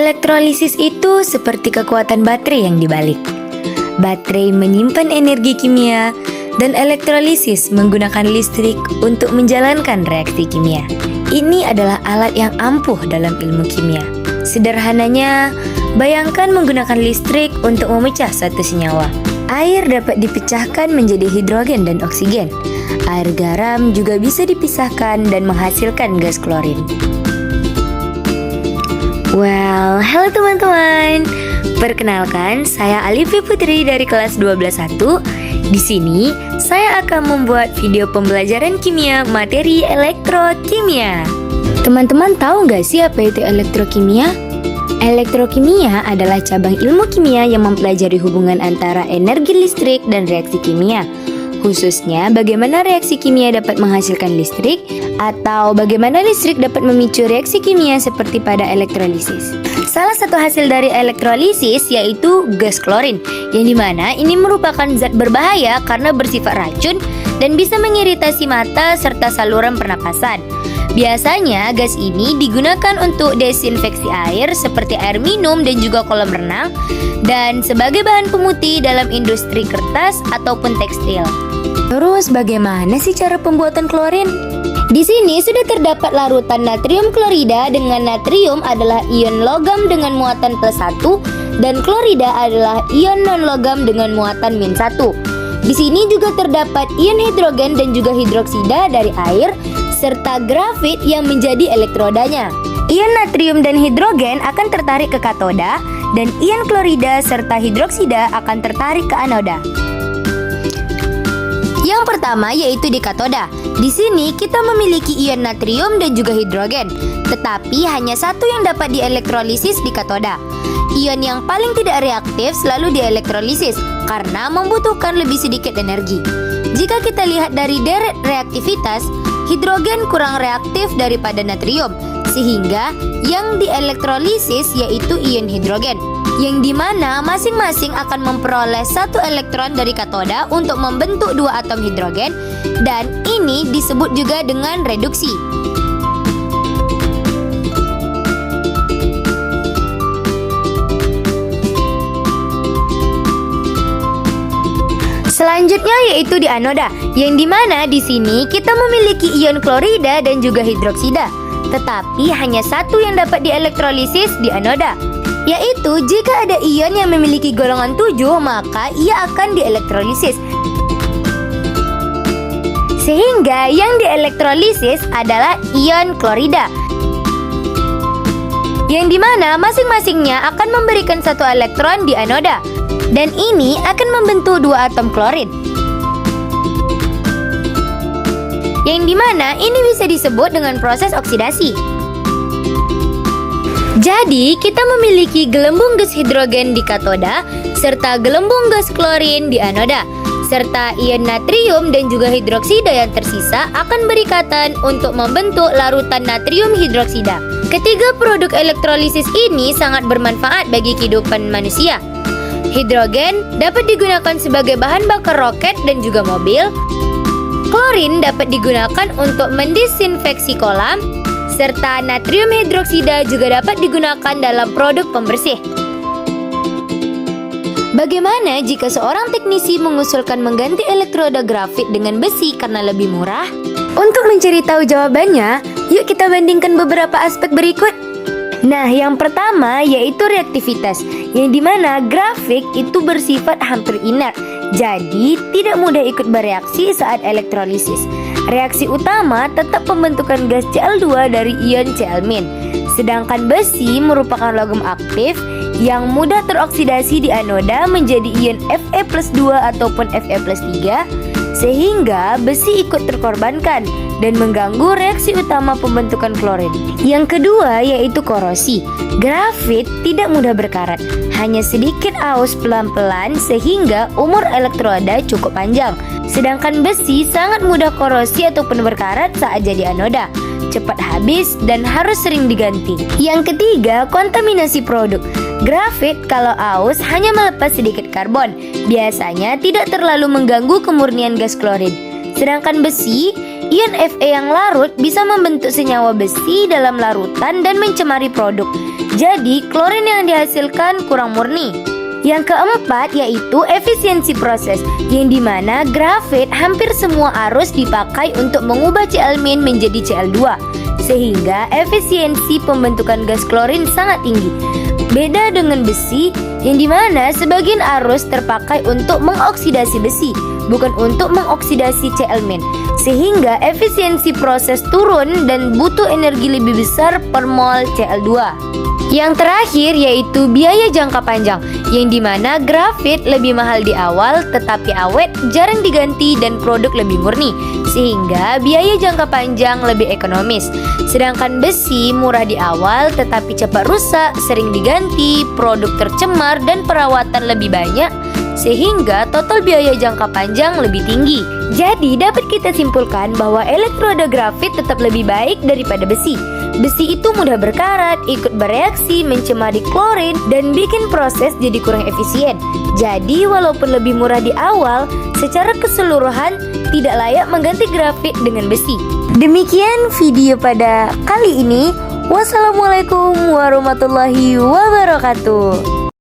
Elektrolisis itu seperti kekuatan baterai yang dibalik. Baterai menyimpan energi kimia dan elektrolisis menggunakan listrik untuk menjalankan reaksi kimia. Ini adalah alat yang ampuh dalam ilmu kimia. Sederhananya, bayangkan menggunakan listrik untuk memecah satu senyawa. Air dapat dipecahkan menjadi hidrogen dan oksigen. Air garam juga bisa dipisahkan dan menghasilkan gas klorin. Well, halo teman-teman. Perkenalkan, saya Alifi Putri dari kelas 12.1. Di sini, saya akan membuat video pembelajaran kimia materi elektrokimia. Teman-teman tahu nggak sih apa itu elektrokimia? Elektrokimia adalah cabang ilmu kimia yang mempelajari hubungan antara energi listrik dan reaksi kimia. Khususnya bagaimana reaksi kimia dapat menghasilkan listrik atau bagaimana listrik dapat memicu reaksi kimia seperti pada elektrolisis. Salah satu hasil dari elektrolisis yaitu gas klorin, yang dimana ini merupakan zat berbahaya karena bersifat racun dan bisa mengiritasi mata serta saluran pernapasan. Biasanya gas ini digunakan untuk desinfeksi air seperti air minum dan juga kolam renang, dan sebagai bahan pemutih dalam industri kertas ataupun tekstil. Terus bagaimana sih cara pembuatan klorin? Di sini sudah terdapat larutan natrium klorida dengan natrium adalah ion logam dengan muatan +1 dan klorida adalah ion non-logam dengan muatan -1. Di sini juga terdapat ion hidrogen dan juga hidroksida dari air serta grafit yang menjadi elektrodanya. Ion natrium dan hidrogen akan tertarik ke katoda dan ion klorida serta hidroksida akan tertarik ke anoda. Yang pertama yaitu di katoda. Di sini kita memiliki ion natrium dan juga hidrogen, tetapi hanya satu yang dapat dielektrolisis di katoda. Ion yang paling tidak reaktif selalu dielektrolisis karena membutuhkan lebih sedikit energi. Jika kita lihat dari deret reaktivitas, hidrogen kurang reaktif daripada natrium, sehingga yang dielektrolisis yaitu ion hidrogen, yang dimana masing-masing akan memperoleh satu elektron dari katoda untuk membentuk dua atom hidrogen, dan ini disebut juga dengan reduksi. Selanjutnya yaitu di anoda, yang dimana di sini kita memiliki ion klorida dan juga hidroksida, tetapi hanya satu yang dapat dielektrolisis di anoda, yaitu jika ada ion yang memiliki golongan 7 maka ia akan dielektrolisis, sehingga yang dielektrolisis adalah ion klorida, yang dimana masing-masingnya akan memberikan satu elektron di anoda, dan ini akan membentuk dua atom klorin, yang dimana ini bisa disebut dengan proses oksidasi. Jadi kita memiliki gelembung gas hidrogen di katoda serta gelembung gas klorin di anoda, serta ion natrium dan juga hidroksida yang tersisa akan berikatan untuk membentuk larutan natrium hidroksida. Ketiga produk elektrolisis ini sangat bermanfaat bagi kehidupan manusia. Hidrogen dapat digunakan sebagai bahan bakar roket dan juga mobil. Klorin dapat digunakan untuk mendesinfeksi kolam, serta natrium hidroksida juga dapat digunakan dalam produk pembersih. Bagaimana jika seorang teknisi mengusulkan mengganti elektroda grafit dengan besi karena lebih murah? Untuk mencari tahu jawabannya, yuk kita bandingkan beberapa aspek berikut. Nah, yang pertama yaitu reaktivitas, yang dimana grafit itu bersifat hampir inert, jadi tidak mudah ikut bereaksi saat elektrolisis. Reaksi utama tetap pembentukan gas Cl2 dari ion Cl-. Sedangkan besi merupakan logam aktif yang mudah teroksidasi di anoda menjadi ion Fe+2 ataupun Fe+3, sehingga besi ikut terkorbankan dan mengganggu reaksi utama pembentukan klorin. Yang kedua yaitu korosi. Grafit tidak mudah berkarat, hanya sedikit aus pelan-pelan sehingga umur elektroda cukup panjang. Sedangkan besi sangat mudah korosi ataupun berkarat saat jadi anoda, cepat habis dan harus sering diganti. Yang ketiga, kontaminasi produk. Grafit kalau aus hanya melepas sedikit karbon, biasanya tidak terlalu mengganggu kemurnian gas klorin. Sedangkan besi, ion Fe yang larut bisa membentuk senyawa besi dalam larutan dan mencemari produk. Jadi klorin yang dihasilkan kurang murni. Yang keempat yaitu efisiensi proses, yang dimana grafit hampir semua arus dipakai untuk mengubah Cl- menjadi Cl2, sehingga efisiensi pembentukan gas klorin sangat tinggi. Beda dengan besi, yang dimana sebagian arus terpakai untuk mengoksidasi besi, bukan untuk mengoksidasi Cl-, sehingga efisiensi proses turun dan butuh energi lebih besar per mol Cl2. Yang terakhir yaitu biaya jangka panjang, yang dimana grafit lebih mahal di awal tetapi awet, jarang diganti dan produk lebih murni, sehingga biaya jangka panjang lebih ekonomis. Sedangkan besi murah di awal tetapi cepat rusak, sering diganti, produk tercemar dan perawatan lebih banyak, sehingga total biaya jangka panjang lebih tinggi. Jadi dapat kita simpulkan bahwa elektroda grafit tetap lebih baik daripada besi. Besi itu mudah berkarat, ikut bereaksi, mencemari klorin, dan bikin proses jadi kurang efisien. Jadi walaupun lebih murah di awal, secara keseluruhan tidak layak mengganti grafit dengan besi. Demikian video pada kali ini. Wassalamualaikum warahmatullahi wabarakatuh.